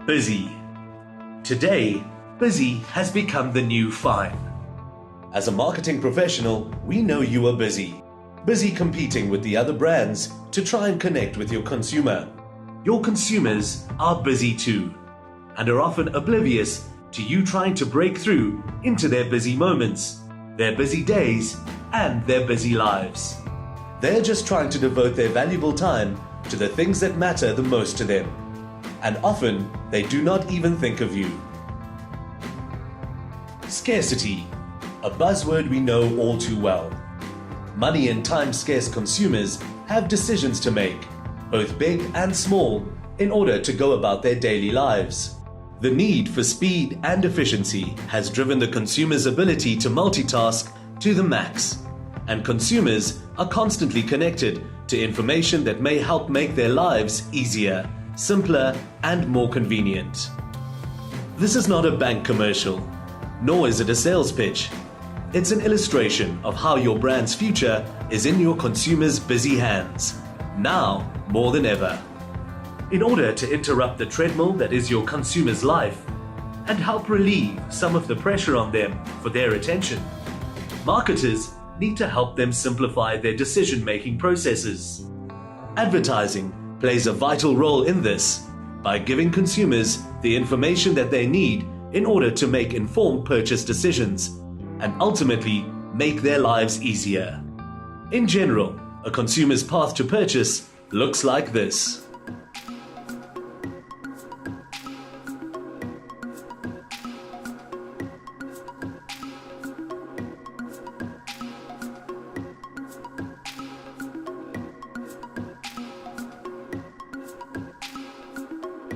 Busy. Today, busy has become the new fine. As a marketing professional, we know you are busy. Busy competing with the other brands to try and connect with your consumer. Your consumers are busy too, and are often oblivious to you trying to break through into their busy moments, their busy days, and their busy lives. They're just trying to devote their valuable time to the things that matter the most to them, and often they do not even think of you. Scarcity, a buzzword we know all too well. Money and time-scarce consumers have decisions to make, both big and small, in order to go about their daily lives. The need for speed and efficiency has driven the consumer's ability to multitask to the max, and consumers are constantly connected to information that may help make their lives easier, simpler, and more convenient. This is not a bank commercial, nor is it a sales pitch. It's an illustration of how your brand's future is in your consumer's busy hands, now more than ever. In order to interrupt the treadmill that is your consumer's life and help relieve some of the pressure on them for their attention, marketers need to help them simplify their decision-making processes. Advertising plays a vital role in this by giving consumers the information that they need in order to make informed purchase decisions and ultimately make their lives easier. In general, a consumer's path to purchase looks like this.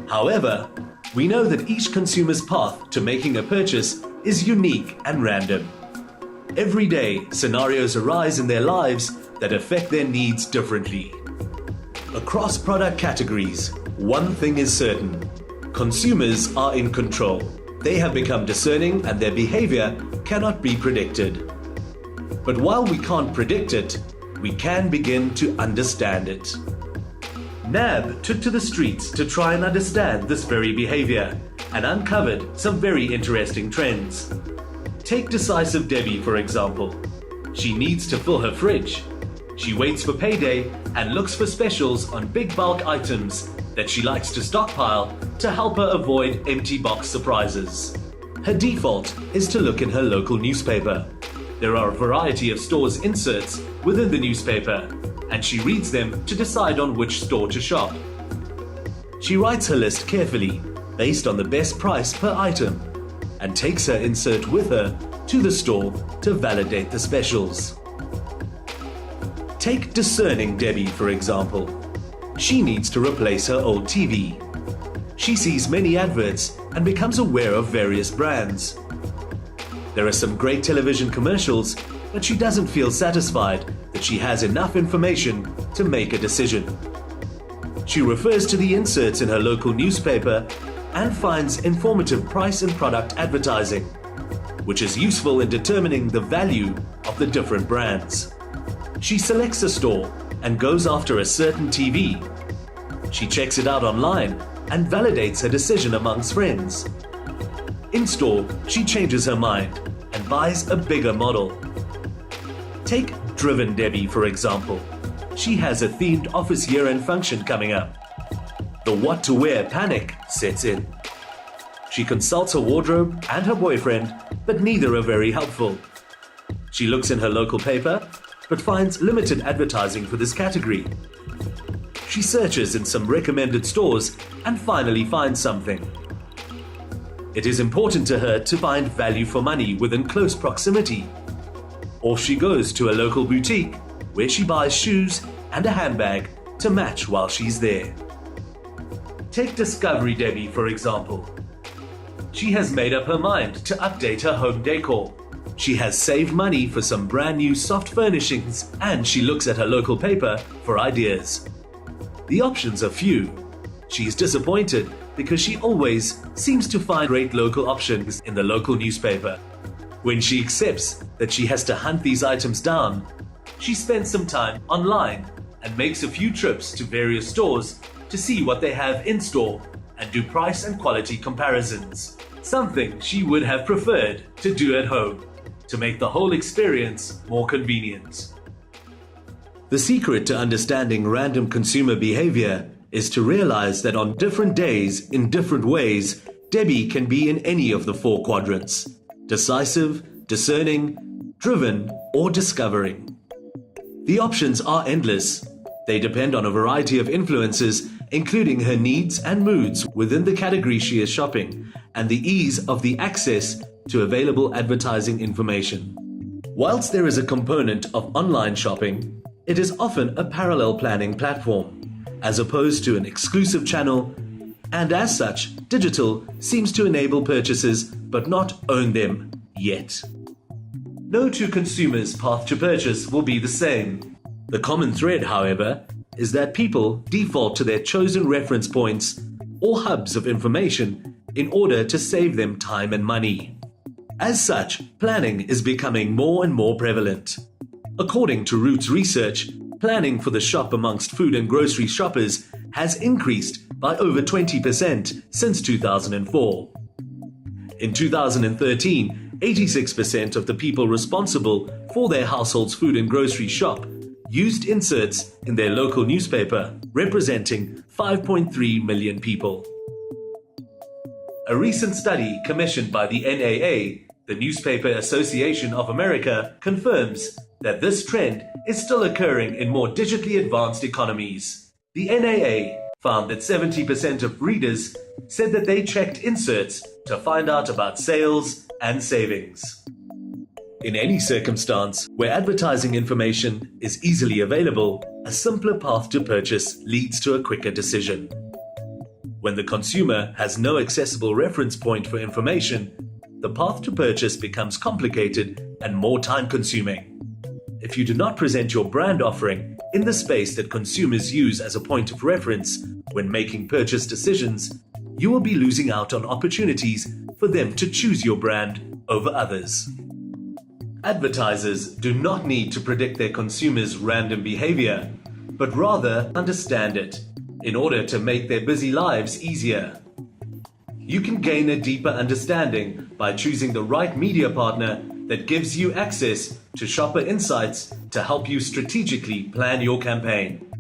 However, we know that each consumer's path to making a purchase is unique and random. Every day, scenarios arise in their lives that affect their needs differently. Across product categories, one thing is certain: consumers are in control. They have become discerning and their behavior cannot be predicted. But while we can't predict it, we can begin to understand it. NAB took to the streets to try and understand this very behavior and uncovered some very interesting trends. Take Decisive Debbie, for example. She needs to fill her fridge. She waits for payday and looks for specials on big bulk items that she likes to stockpile to help her avoid empty box surprises. Her default is to look in her local newspaper. There are a variety of stores' inserts within the newspaper, and she reads them to decide on which store to shop. She writes her list carefully based on the best price per item and takes her insert with her to the store to validate the specials. Take Discerning Debbie, for example. She needs to replace her old TV. She sees many adverts and becomes aware of various brands. There are some great television commercials, but she doesn't feel satisfied that she has enough information to make a decision. She refers to the inserts in her local newspaper and finds informative price and product advertising, which is useful in determining the value of the different brands. She selects a store and goes after a certain TV. She checks it out online and validates her decision amongst friends. In store, she changes her mind and buys a bigger model. Take Driven Debbie, for example. She has a themed office year-end function coming up. The what to wear panic sets in. She consults her wardrobe and her boyfriend, but neither are very helpful. She looks in her local paper, but finds limited advertising for this category. She searches in some recommended stores and finally finds something. It is important to her to find value for money within close proximity. Off she goes to a local boutique where she buys shoes and a handbag to match while she's there. Take Discovery Debbie, for example. She has made up her mind to update her home decor. She has saved money for some brand new soft furnishings and she looks at her local paper for ideas. The options are few. She's disappointed because she always seems to find great local options in the local newspaper. When she accepts that she has to hunt these items down, she spends some time online and makes a few trips to various stores to see what they have in store and do price and quality comparisons, something she would have preferred to do at home to make the whole experience more convenient. The secret to understanding random consumer behavior is to realize that on different days, in different ways, Debbie can be in any of the 4 quadrants: decisive, discerning, driven, or discovering. The options are endless. They depend on a variety of influences, including her needs and moods within the category she is shopping, and the ease of the access to available advertising information. Whilst there is a component of online shopping, it is often a parallel planning platform, as opposed to an exclusive channel, and as such, digital seems to enable purchases but not own them yet. No two consumers' path to purchase will be the same. The common thread, however, is that people default to their chosen reference points or hubs of information in order to save them time and money. As such, planning is becoming more and more prevalent. According to Roots research, planning for the shop amongst food and grocery shoppers has increased by over 20% since 2004. In 2013, 86% of the people responsible for their household's food and grocery shop used inserts in their local newspaper, representing 5.3 million people. A recent study commissioned by the NAA, the Newspaper Association of America, confirms that this trend is still occurring in more digitally advanced economies. The NAA found that 70% of readers said that they checked inserts to find out about sales and savings. In any circumstance where advertising information is easily available, a simpler path to purchase leads to a quicker decision. When the consumer has no accessible reference point for information, the path to purchase becomes complicated and more time-consuming. If you do not present your brand offering in the space that consumers use as a point of reference when making purchase decisions, you will be losing out on opportunities for them to choose your brand over others. Advertisers do not need to predict their consumers' random behavior, but rather understand it in order to make their busy lives easier. You can gain a deeper understanding by choosing the right media partner that gives you access to shopper insights to help you strategically plan your campaign.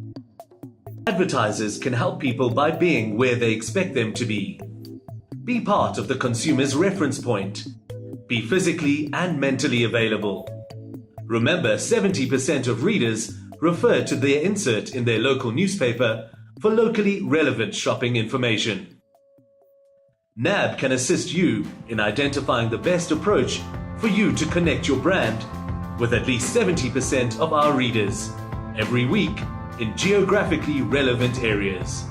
Advertisers can help people by being where they expect them to be. Be part of the consumer's reference point. Be physically and mentally available. Remember, 70% of readers refer to their insert in their local newspaper for locally relevant shopping information. NAB can assist you in identifying the best approach for you to connect your brand with at least 70% of our readers every week in geographically relevant areas.